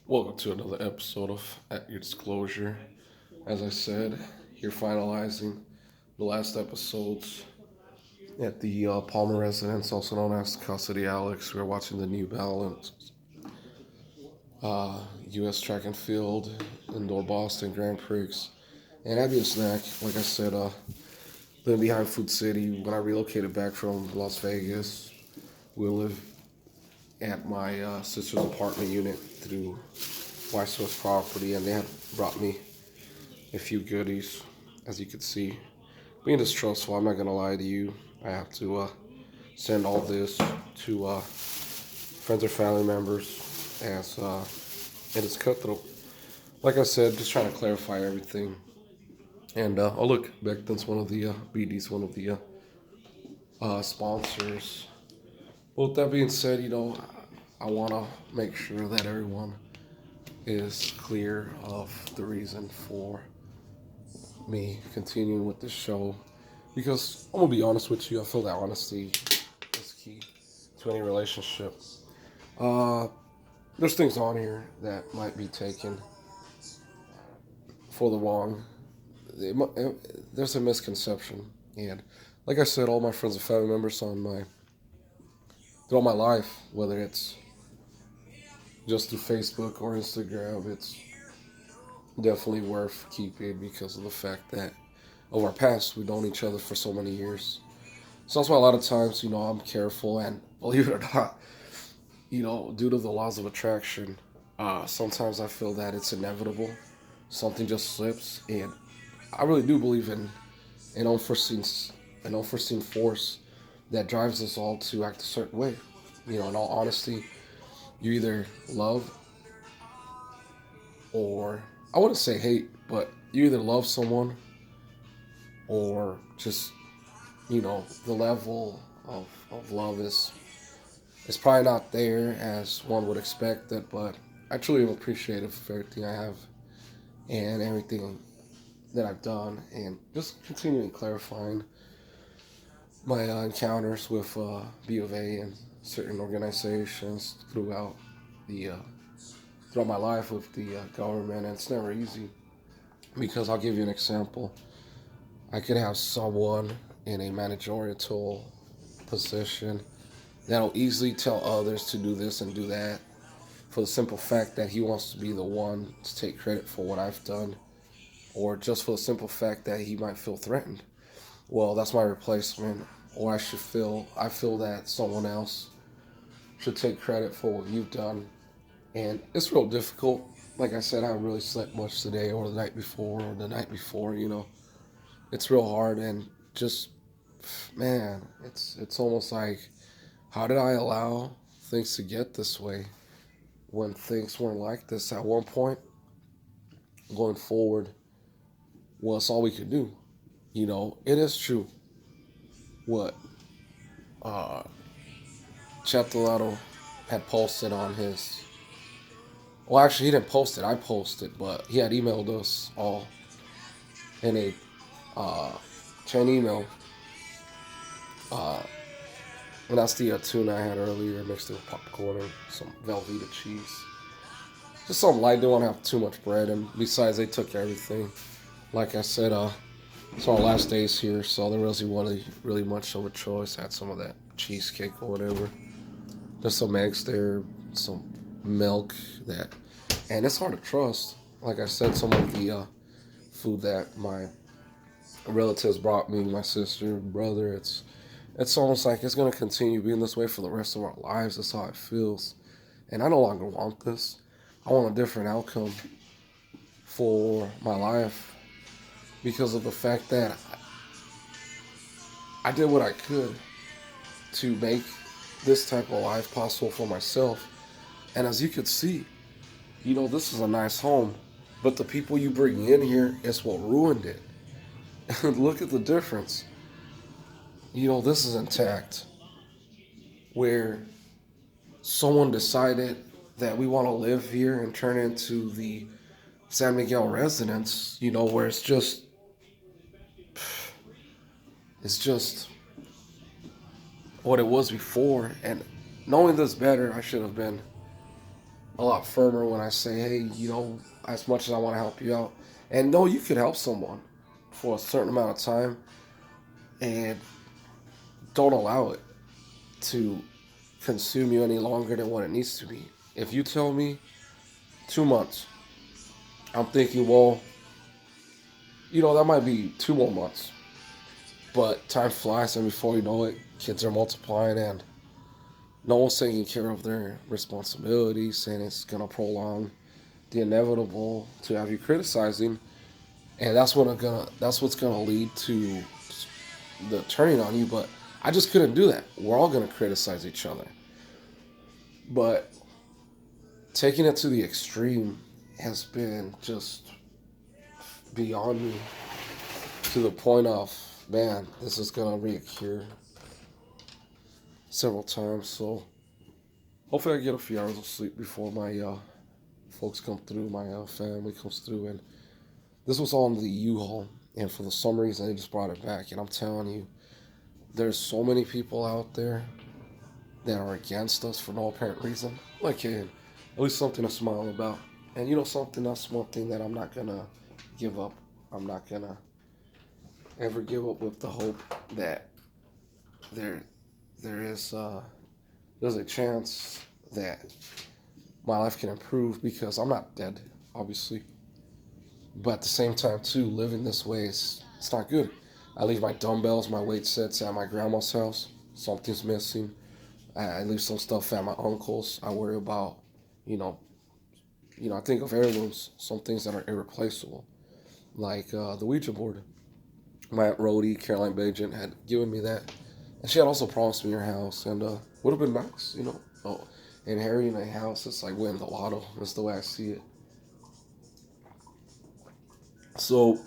Welcome to another episode of At Your Disclosure. As I said, here finalizing the last episodes at the Palmer residence, also known as Casa de Alex. We're watching the New Balance U.S. Track and Field Indoor Boston Grand Prix. And having a snack, like I said, living behind Food City. When I relocated back from Las Vegas, we live at my sister's apartment unit through White Source Property, and they had brought me a few goodies, as you can see. Being distrustful, I'm not gonna lie to you. I have to send all this to friends or family members as it is cutthroat. Like I said, just trying to clarify everything. And oh look, Becton's one of the BD's one of the sponsors. Well, with that being said, I want to make sure that everyone is clear of the reason for me continuing with this show, because I'm gonna be honest with you, I feel that honesty is key to any relationship. Uh, there's things on here that might be taken for the wrong. There's a misconception, and like I said, all my friends and family members throughout my life, whether it's just through Facebook or Instagram, it's definitely worth keeping because of the fact that of our past, we've known each other for so many years. So that's why a lot of times, I'm careful, and believe it or not, due to the laws of attraction, sometimes I feel that it's inevitable. Something just slips, and I really do believe in an unforeseen, an unforeseen force that drives us all to act a certain way. In all honesty, you either love or I wouldn't say hate, but you either love someone or just the level of love is probably not there as one would expect it, but I truly am appreciative of everything I have and everything that I've done, and just continuing clarifying my encounters with BofA and certain organizations the throughout my life with the government, and it's never easy because I'll give you an example. I could have someone in a managerial position that'll easily tell others to do this and do that for the simple fact that he wants to be the one to take credit for what I've done, or just for the simple fact that he might feel threatened. Well, that's my replacement, or I feel that someone else should take credit for what you've done. And it's real difficult. Like I said, I haven't really slept much today or the night before or the night before. It's real hard, and just, man, it's almost like, how did I allow things to get this way when things weren't like this at one point? Going forward was all we could do. It is true what uh, Chaptolato had posted on his. Well, actually, he didn't post it. I posted, but he had emailed us all in a chain email. Uh, and that's the tuna I had earlier mixed with popcorn and some Velveeta cheese. Just something light. Didn't want to have too much bread, and besides, they took everything. Like I said, it's our last days here, so there wasn't really much of a choice. Had some of that cheesecake or whatever. There's some eggs there, some milk and it's hard to trust. Like I said, some of the food that my relatives brought me, my sister, brother, it's almost like it's gonna continue being this way for the rest of our lives. That's how it feels, and I no longer want this. I want a different outcome for my life because of the fact that I did what I could to make this type of life possible for myself. And as you could see, this is a nice home, but the people you bring in here is what ruined it. And look at the difference. This is intact, where someone decided that we want to live here and turn into the San Miguel residence, where it's just what it was before. And knowing this better, I should have been a lot firmer when I say, hey, as much as I want to help you out, and no, you could help someone for a certain amount of time, and don't allow it to consume you any longer than what it needs to be. If you tell me 2 months, I'm thinking, well, that might be 2 more months. But time flies, and before you know it, kids are multiplying, and no one's taking care of their responsibilities, and it's going to prolong the inevitable to have you criticizing, and that's what's gonna lead to the turning on you. But I just couldn't do that. We're all gonna criticize each other, but taking it to the extreme has been just beyond me, to the point of, man, this is gonna reoccur several times. So hopefully I get a few hours of sleep before my folks come through, my family comes through, and this was all in the U-Haul, and for some reason they just brought it back. And I'm telling you, there's so many people out there that are against us for no apparent reason. Like, hey, at least something to smile about. And something, that's one thing that I'm not gonna give up. I'm not gonna ever give up with the hope that there is there's a chance that my life can improve, because I'm not dead, obviously. But at the same time, too, living this way it's not good. I leave my dumbbells, my weight sets at my grandma's house. Something's missing. I leave some stuff at my uncle's. I worry about, you know, I think of heirlooms, some things that are irreplaceable, like the Ouija board. My Aunt Rhodey, Caroline Bajent, had given me that, and she had also promised me her house, and would have been nice. Oh, inheriting a house, it's like winning the lotto. That's the way I see it. So,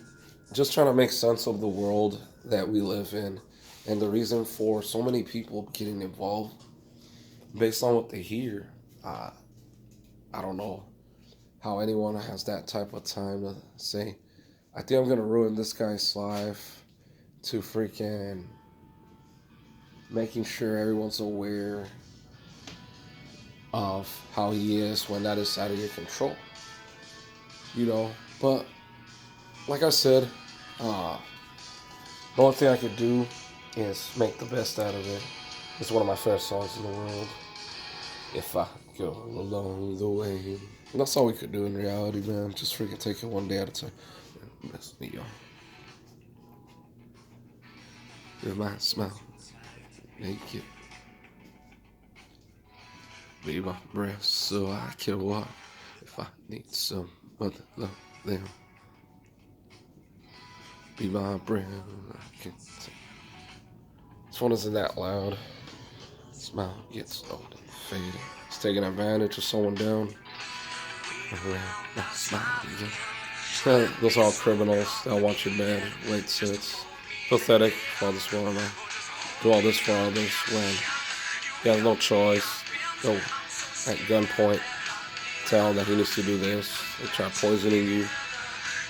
just trying to make sense of the world that we live in, and the reason for so many people getting involved based on what they hear. Uh, I don't know how anyone has that type of time to say, I think I'm going to ruin this guy's life, to freaking making sure everyone's aware of how he is, when that is out of your control. But like I said, the only thing I could do is make the best out of it. It's one of my favorite songs in the world. If I go along the way. And that's all we could do in reality, man. Just freaking take it one day at a time. That's me, y'all. You're my smile. Naked. Be my breath so I can walk. If I need some other love, then be my breath. I can take. This one isn't that loud. Smile gets old and faded. It's taking advantage of someone down. Smile again. Those are all criminals. They'll want you mad. Wait, so it's pathetic for all this woman. Do all this for others when he has no choice. Go at gunpoint, tell him that he needs to do this. They try poisoning you,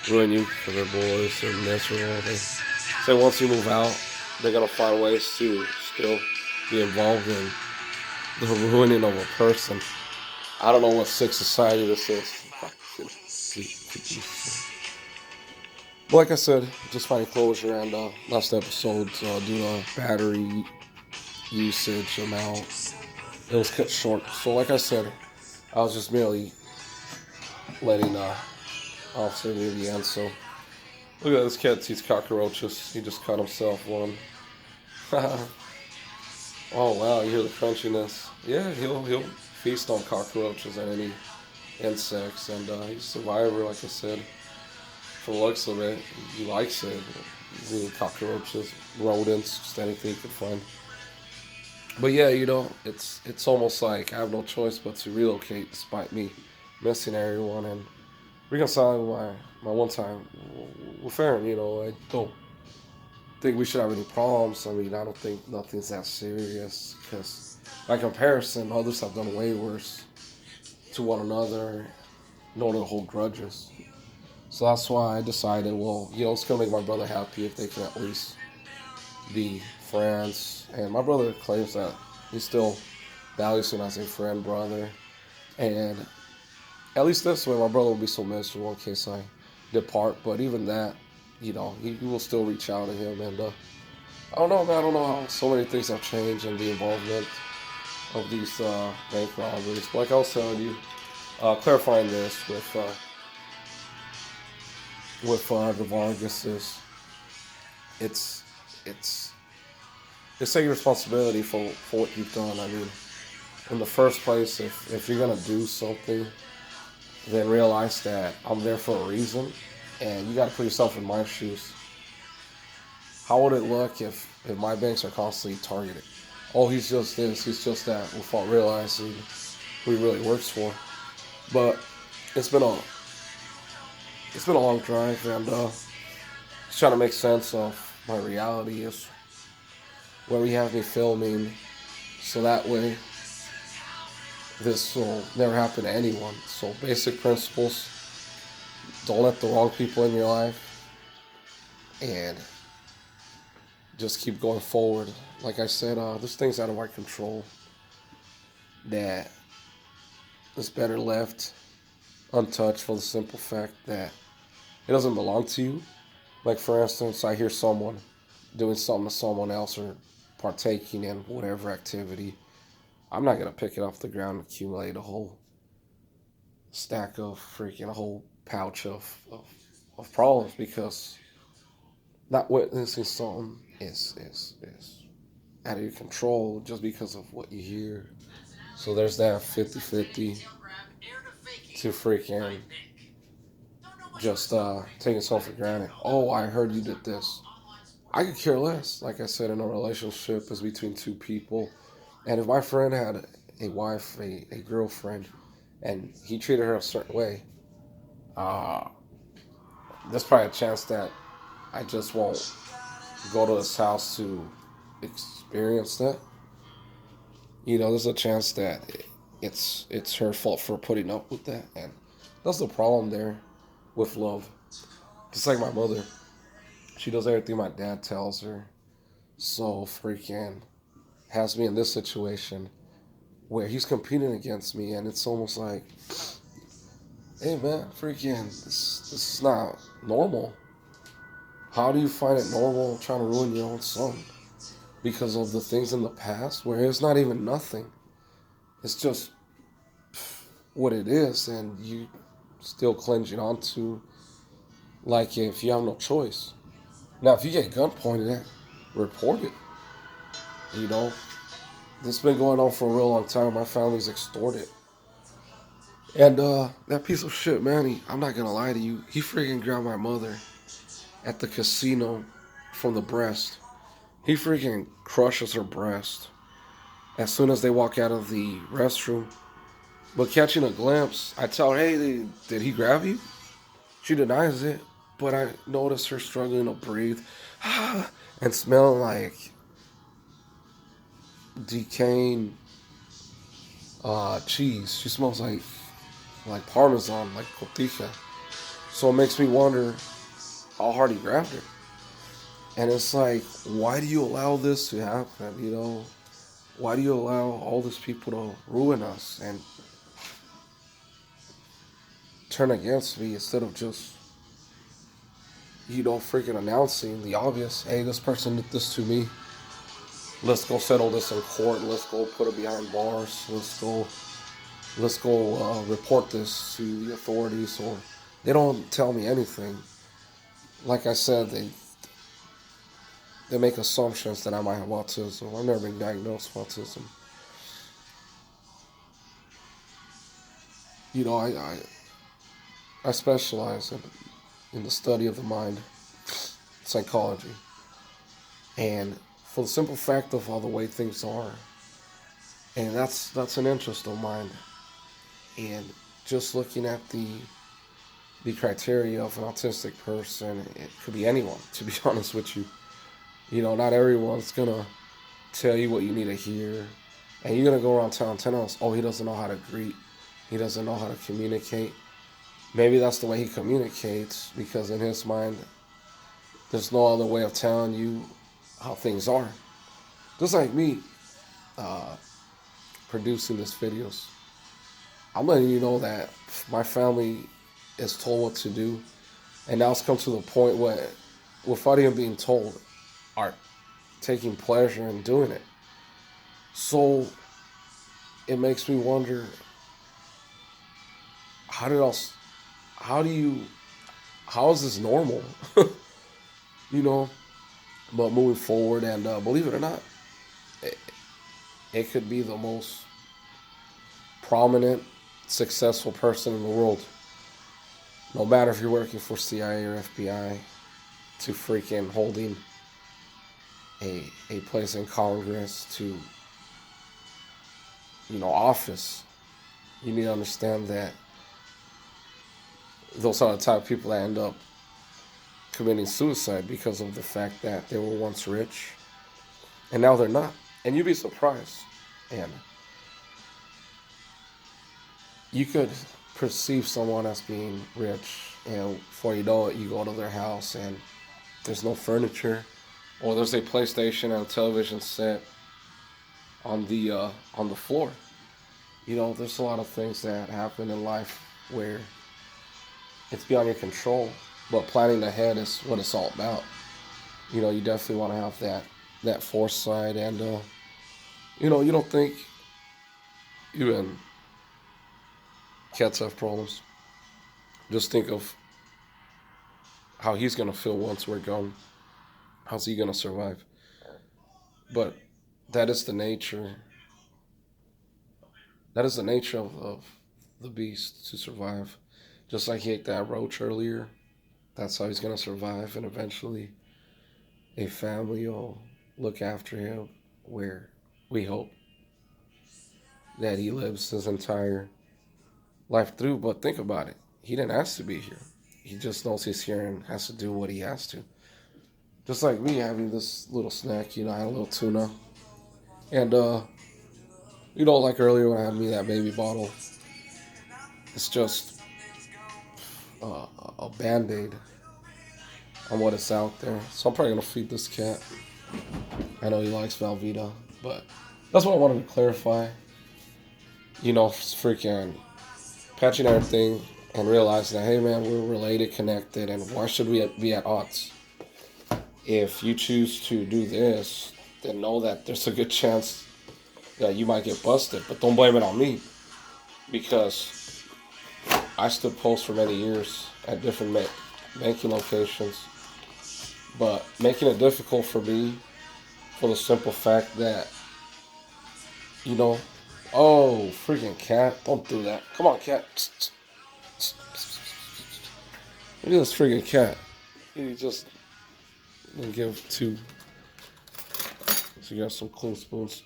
ruin you for their boys. They're miserable. They say once you move out, they're gonna find ways to still be involved in the ruining of a person. I don't know what sick society this is. But like I said, just finding closure, and last episode, due to battery usage amount, it was cut short. So like I said, I was just merely letting Officer near the end. So look at this cat eats cockroaches. He just cut himself one. Oh wow, you hear the crunchiness. Yeah, he'll feast on cockroaches and any insects, and he's a survivor, like I said. For the looks of it, he likes it. Really, cockroaches, rodents, just anything you can find. But yeah, it's almost like I have no choice but to relocate, despite me missing everyone and reconciling my one time with Aaron. I don't think we should have any problems. I mean, I don't think nothing's that serious, because by comparison, others have done way worse to one another in order to hold grudges. So that's why I decided, well, it's gonna make my brother happy if they can at least be friends. And my brother claims that he still values him as a friend, brother. And At least this way, my brother will be so miserable in case I depart. But even that, he will still reach out to him. And I don't know, man. I don't know how so many things have changed in the involvement of these bank robberies. But like I was telling you, clarifying this the Vargases, it's it's it's taking responsibility for what you've done. I mean, in the first place, if you're gonna do something, then realize that I'm there for a reason, and you got to put yourself in my shoes. How would it look if my banks are constantly targeted? Oh, he's just this, he's just that, without realizing who he really works for. But it's been a it's been a long drive, and just trying to make sense of my reality is where we have me filming, so that way this will never happen to anyone. So basic principles: don't let the wrong people in your life, and just keep going forward. Like I said, there's things out of our control that is better left untouched for the simple fact that it doesn't belong to you. Like, for instance, I hear someone doing something to someone else or partaking in whatever activity. I'm not going to pick it off the ground and accumulate a whole stack of freaking, a whole pouch of problems, because not witnessing something is out of your control just because of what you hear. So there's that 50-50 to freaking just taking something for granted. Oh, I heard you did this. I could care less. Like I said, in a relationship is between two people. And if my friend had a wife, a girlfriend, and he treated her a certain way, uh, there's probably a chance that I just won't go to his house to experience that. There's a chance that it's her fault for putting up with that, and that's the problem there with love. Just like my mother, she does everything my dad tells her, so freaking has me in this situation where he's competing against me, and it's almost like, hey man, freaking, this is not normal. How do you find it normal trying to ruin your own son because of the things in the past where it's not even nothing? It's just what it is, and you still clinging on to like if you have no choice. Now, if you get gun pointed at, report it. You know, this has been going on for a real long time. My family's extorted. And that piece of shit, man, I'm not gonna lie to you, he freaking grabbed my mother at the casino from the breast. He freaking crushes her breast as soon as they walk out of the restroom. But catching a glimpse, I tell her, hey, did he grab you? She denies it, but I notice her struggling to breathe and smell like decaying cheese. She smells like Parmesan, like cotija. So it makes me wonder how hard he grabbed her. And it's like, why do you allow this to happen? Why do you allow all these people to ruin us and turn against me instead of just, freaking announcing the obvious? Hey, this person did this to me. Let's go settle this in court. Let's go put it behind bars. Let's go report this to the authorities. Or they don't tell me anything. Like I said, they make assumptions that I might have autism. I've never been diagnosed with autism. I specialize in the study of the mind, psychology, and for the simple fact of all the way things are, and that's an interest of mine. And just looking at the criteria of an autistic person, it could be anyone. To be honest with you, not everyone's gonna tell you what you need to hear, and you're gonna go around town telling us, oh, he doesn't know how to greet, he doesn't know how to communicate. Maybe that's the way he communicates, because in his mind, there's no other way of telling you how things are. Just like me, producing these videos. I'm letting you know that my family is told what to do, and now it's come to the point where, without even being told, are taking pleasure in doing it. So it makes me wonder, how did else? How do you? How is this normal? you know. But moving forward, and believe it or not, it, it could be the most prominent, successful person in the world. No matter if you're working for CIA or FBI, to freaking holding a place in Congress, to office. You need to understand that those are the type of people that end up committing suicide because of the fact that they were once rich and now they're not. And you'd be surprised. And you could perceive someone as being rich, and before you know it, you go to their house and there's no furniture, or there's a PlayStation and a television set on the floor. There's a lot of things that happen in life where it's beyond your control, but planning ahead is what it's all about. You definitely want to have that foresight, and you don't think even cats have problems. Just think of how he's gonna feel once we're gone. How's he gonna survive? But that is the nature. That is the nature of the beast, to survive. Just like he ate that roach earlier, that's how he's gonna survive, and eventually a family will look after him, where we hope that he lives his entire life through. But think about it. He didn't ask to be here. He just knows he's here and has to do what he has to. Just like me having this little snack, I had a little tuna. And, like earlier when I had me that baby bottle, it's just a band-aid on what is out there. So I'm probably going to feed this cat. I know he likes Velveeta, but that's what I wanted to clarify. Freaking patching everything and realizing that, hey man, we're related, connected, and why should we be at odds? If you choose to do this, then know that there's a good chance that you might get busted, but don't blame it on me, because I stood post for many years at different banking locations, but making it difficult for me for the simple fact that, oh, freaking cat, don't do that. Come on, cat. Look at this freaking cat. He just give two. So you got some clean spoons.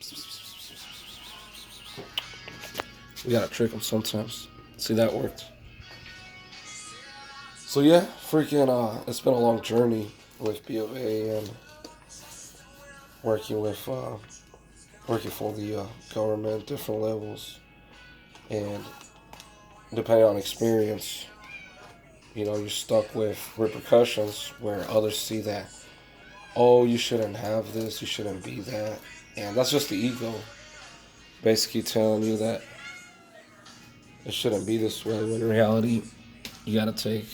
We gotta trick him sometimes. See, that worked. So yeah, freaking, it's been a long journey with BofA and working for the government, different levels, and depending on experience, you're stuck with repercussions where others see that, oh, you shouldn't have this, you shouldn't be that, and that's just the ego basically telling you that it shouldn't be this way, when in reality, you gotta take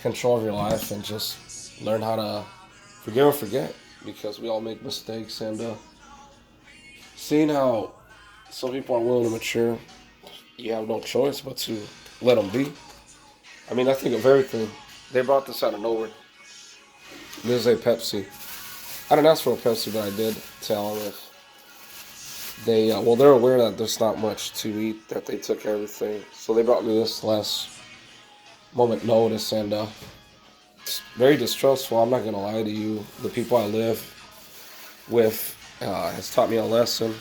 control of your life and just learn how to forgive and forget, because we all make mistakes. And seeing how some people are willing to mature, you have no choice but to let them be. I mean, I think of everything. They brought this out of nowhere. This is a Pepsi. I didn't ask for a Pepsi, but I did tell them if they're aware that there's not much to eat, that they took everything. So they brought me this last moment notice, and it's very distrustful. I'm not going to lie to you. The people I live with has taught me a lesson.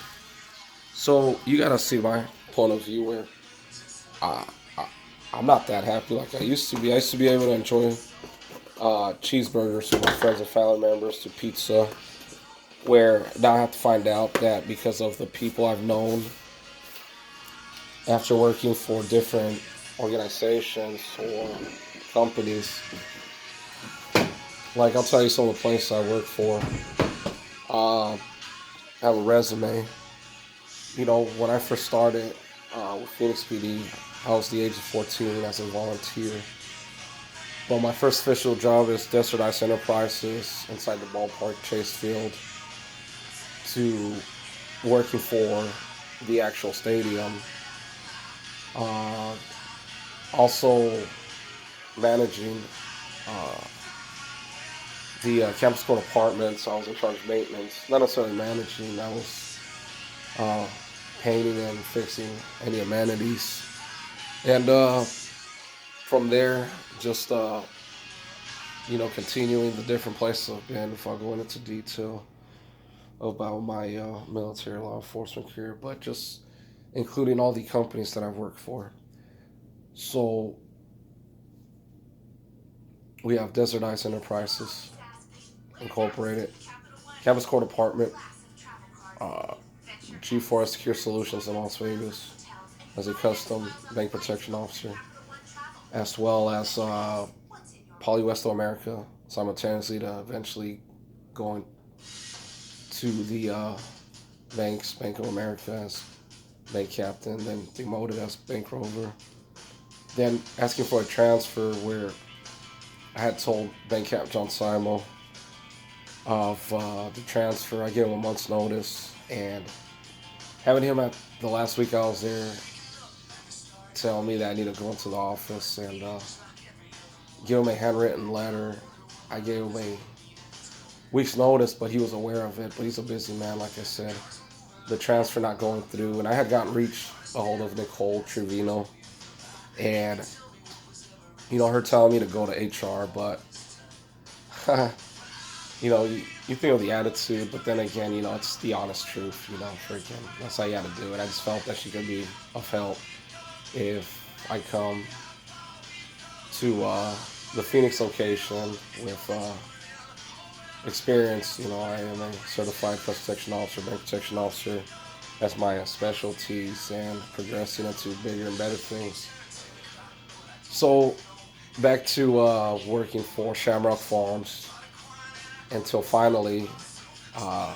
So you got to see my point of view, where I'm not that happy like I used to be. I used to be able to enjoy cheeseburgers with my friends and family members, to pizza, where now I have to find out that because of the people I've known after working for different organizations or companies, like I'll tell you some of the places I work for, I have a resume. When I first started, with Phoenix PD. I was the age of 14 as a volunteer. But my first official job is Desert Ice Enterprises inside the ballpark, Chase Field, to working for the actual stadium. Uh, Also managing uh, the campus court apartments. I was in charge of maintenance, not necessarily managing. I was uh, painting and fixing any amenities, and from there, just continuing the different places I've been. If I go into detail about my military law enforcement career, but just including all the companies that I've worked for. So we have Desert Ice Enterprises Incorporated, Campus Court Apartment, uh, G4 Secure Solutions in Las Vegas as a custom bank protection officer, as well as Poly Westo America, simultaneously to eventually going to the banks, Bank of America as bank captain, then demoted as bank rover. Then asking for a transfer where I had told bank cap John Simo of the transfer. I gave him a month's notice, and having him at the last week I was there tell me that I need to go into the office and give him a handwritten letter. I gave him a week's notice, but he was aware of it. But he's a busy man, like I said. The transfer not going through, and I had gotten reached a hold of Nicole Trevino, and her telling me to go to HR, but you think of the attitude, but then again, it's the honest truth. Freaking, that's how you got to do it. I just felt that she could be of help if I come to the Phoenix location with experience. I am a certified press protection officer, bank protection officer. That's my specialties, and progressing into bigger and better things. So back to working for Shamrock Farms until finally uh,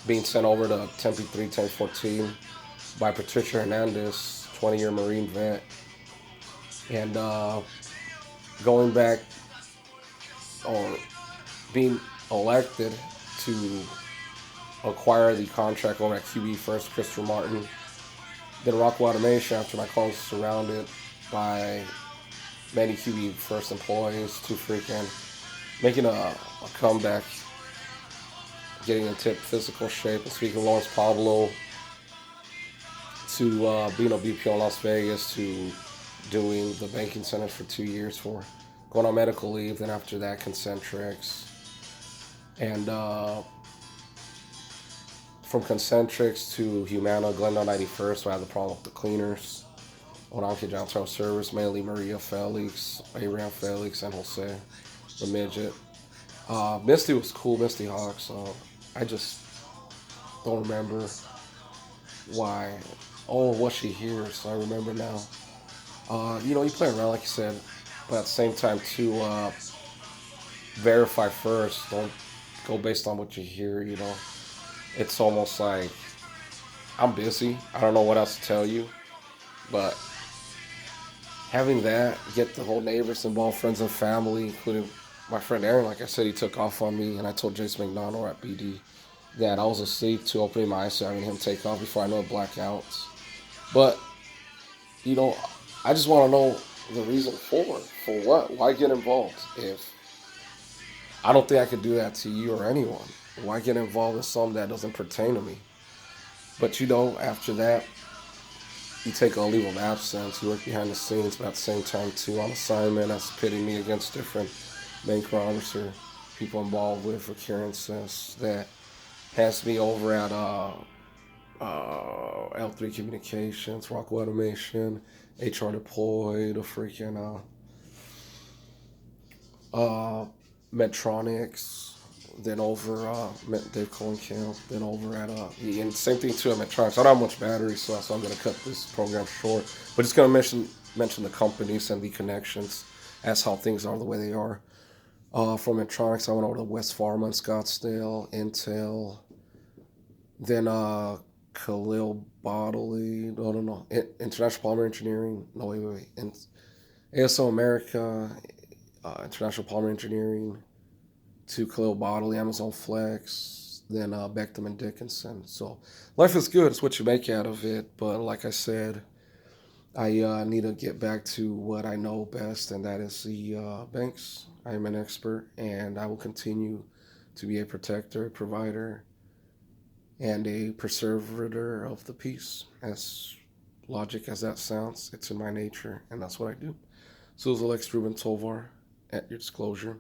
being sent over to Tempe 31014 by Patricia Hernandez, 20-year Marine vet, and going back or being elected to acquire the contract over at QB first, Christopher Martin. Then Rockwell Automation, after my call was surrounded by many QB first employees, to freaking making a comeback, getting in tip physical shape. And speaking of Lawrence Pablo, to being a BPO in Las Vegas, to doing the banking center for 2 years, for going on medical leave. Then after that, Concentrix. And from Concentrix to Humana, Glendale 91st, where I had the problem with the cleaners. Orange Janitorial Service, mainly Maria Felix, Abraham Felix, and Jose, the midget. Misty was cool, Misty Hawk, so I just don't remember why. Oh, was she here? So I remember now. You play around, like you said, but at the same time, to verify first. Don't go based on what you hear, It's almost like I'm busy. I don't know what else to tell you, but having that, get the whole neighbors involved, friends and family, including my friend Aaron. Like I said, he took off on me, and I told Jason McDonald at BD that I was asleep to opening my eyes to having him take off before I know blackouts. But, I just want to know the reason for it. For what? Why get involved? If I don't think I could do that to you or anyone, why get involved in something that doesn't pertain to me? But, after that, you take a leave of absence, you work behind the scenes, but at the same time, too, on assignment, that's pitting me against different bank robbers or people involved with occurrences. That has me over at L3 Communications, Rockwell Automation, HR Deployed, a freaking Medtronics, then over Dave Cohenkamp, then over at and same thing too at Medtronics. I don't have much battery, so I'm going to cut this program short. But just going to mention the companies and the connections as how things are the way they are. From Medtronics, I went over to West Pharma in Scottsdale, Intel, then Khalil Bodley. No. International Polymer Engineering. No, wait. ASO America, International Polymer Engineering, to Khalil Bodley, Amazon Flex, then Beckham and Dickinson. So life is good. It's what you make out of it. But like I said, I need to get back to what I know best, and that is the banks. I am an expert, and I will continue to be a protector, provider, and a preservator of the peace. As logic as that sounds, it's in my nature, and that's what I do. So it was Alex Ruben Tovar at your disclosure.